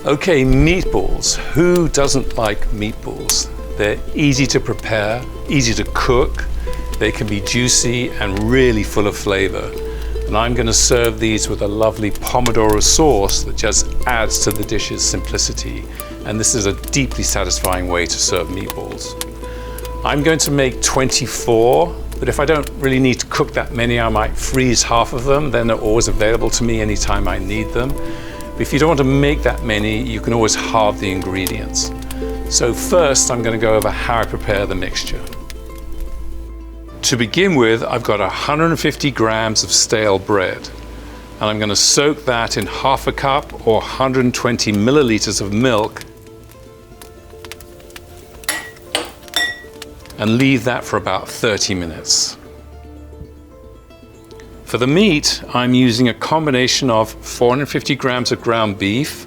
Okay, meatballs. Who doesn't like meatballs? They're easy to prepare, easy to cook. They can be juicy and really full of flavor. And I'm going to serve these with a lovely Pomodoro sauce that just adds to the dish's simplicity. And this is a deeply satisfying way to serve meatballs. I'm going to make 24, but if I don't really need to cook that many, I might freeze half of them. Then they're always available to me anytime I need them. But if you don't want to make that many, you can always halve the ingredients. So first, I'm going to go over how I prepare the mixture. To begin with, I've got 150 grams of stale bread, and I'm going to soak that in half a cup or 120 milliliters of milk and leave that for about 30 minutes. For the meat, I'm using a combination of 450 grams of ground beef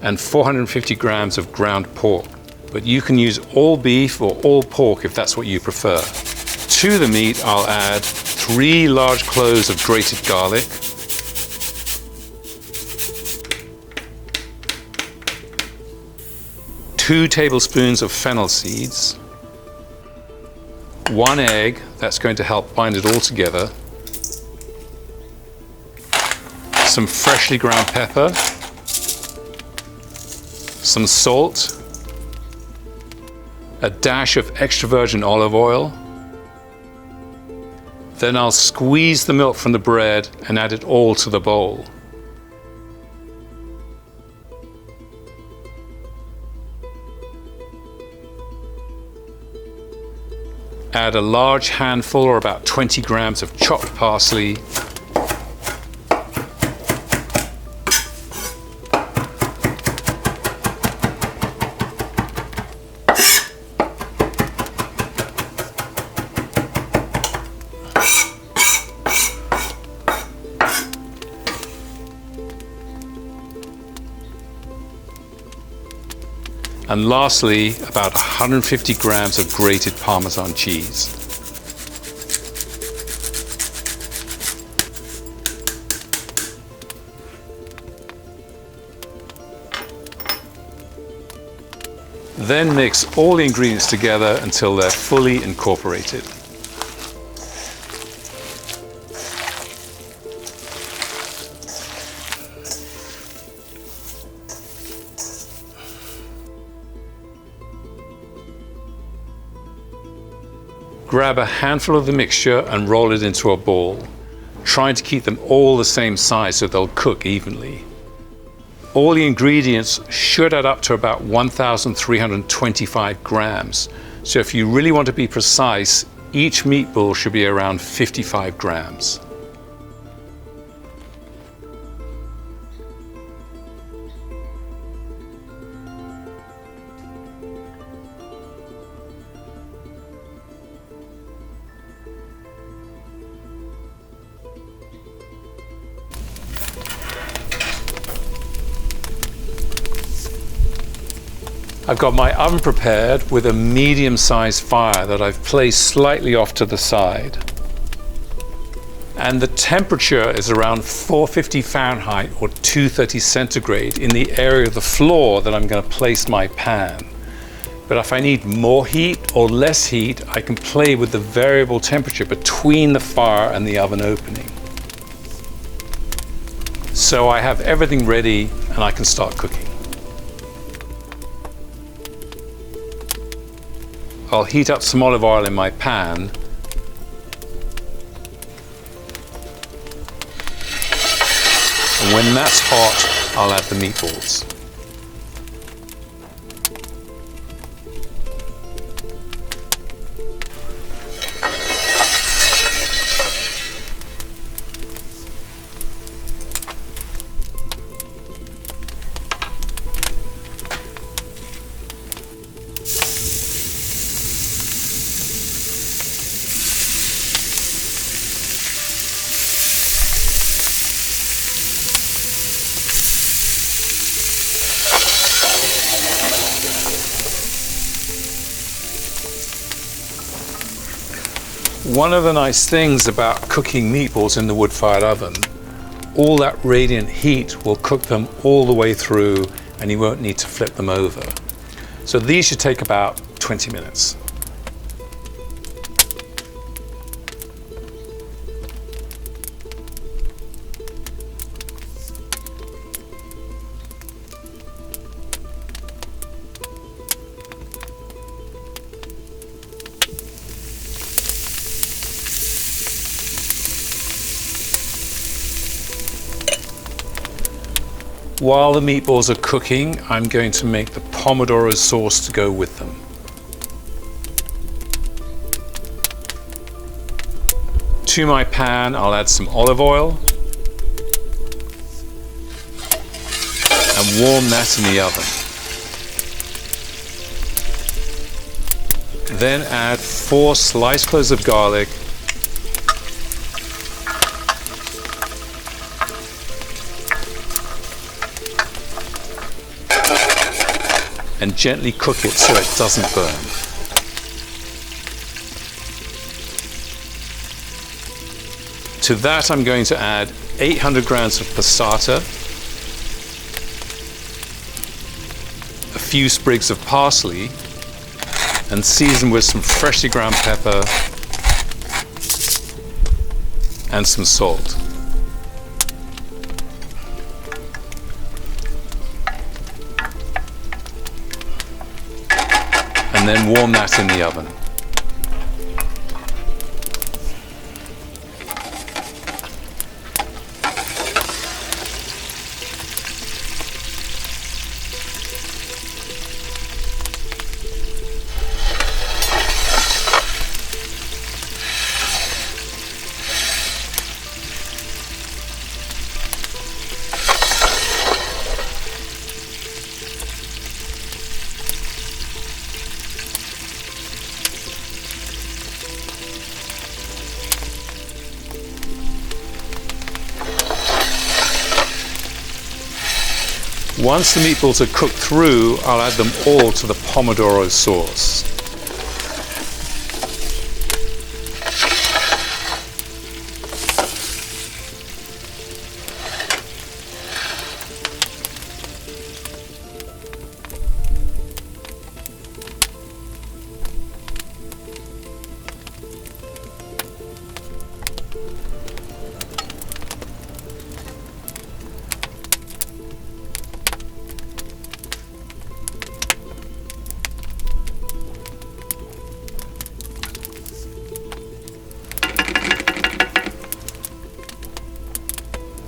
and 450 grams of ground pork. But you can use all beef or all pork if that's what you prefer. To the meat, I'll add 3 large cloves of grated garlic, two tablespoons of fennel seeds, 1 egg, that's going to help bind it all together, some freshly ground pepper, some salt, a dash of extra virgin olive oil. Then I'll squeeze the milk from the bread and add it all to the bowl. Add a large handful or about 20 grams of chopped parsley, and lastly, about 150 grams of grated Parmesan cheese. Then mix all the ingredients together until they're fully incorporated. Grab a handful of the mixture and roll it into a ball, trying to keep them all the same size so they'll cook evenly. All the ingredients should add up to about 1,325 grams. So if you really want to be precise, each meatball should be around 55 grams. I've got my oven prepared with a medium-sized fire that I've placed slightly off to the side. And the temperature is around 450 Fahrenheit or 230 centigrade in the area of the floor that I'm going to place my pan. But if I need more heat or less heat, I can play with the variable temperature between the fire and the oven opening. So I have everything ready and I can start cooking. I'll heat up some olive oil in my pan. And when that's hot, I'll add the meatballs. One of the nice things about cooking meatballs in the wood-fired oven, all that radiant heat will cook them all the way through and you won't need to flip them over. So these should take about 20 minutes. While the meatballs are cooking, I'm going to make the Pomodoro sauce to go with them. To my pan, I'll add some olive oil and warm that in the oven. Then add 4 sliced cloves of garlic, and gently cook it so it doesn't burn. To that I'm going to add 800 grams of passata, a few sprigs of parsley, and season with some freshly ground pepper and some salt. And then warm that in the oven. Once the meatballs are cooked through, I'll add them all to the Pomodoro sauce.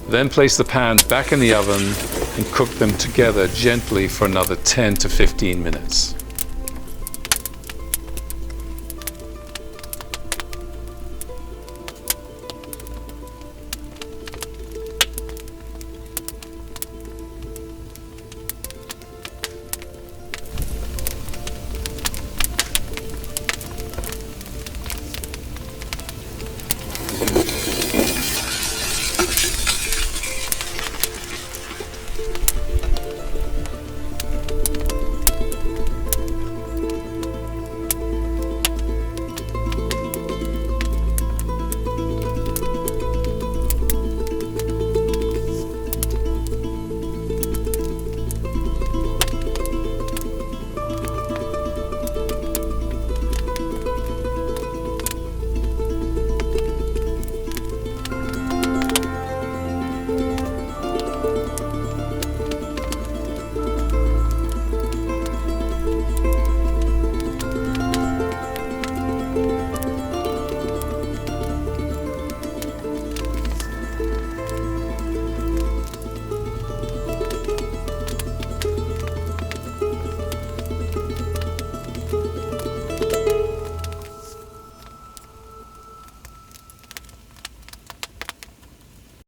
Then place the pans back in the oven and cook them together gently for another 10 to 15 minutes.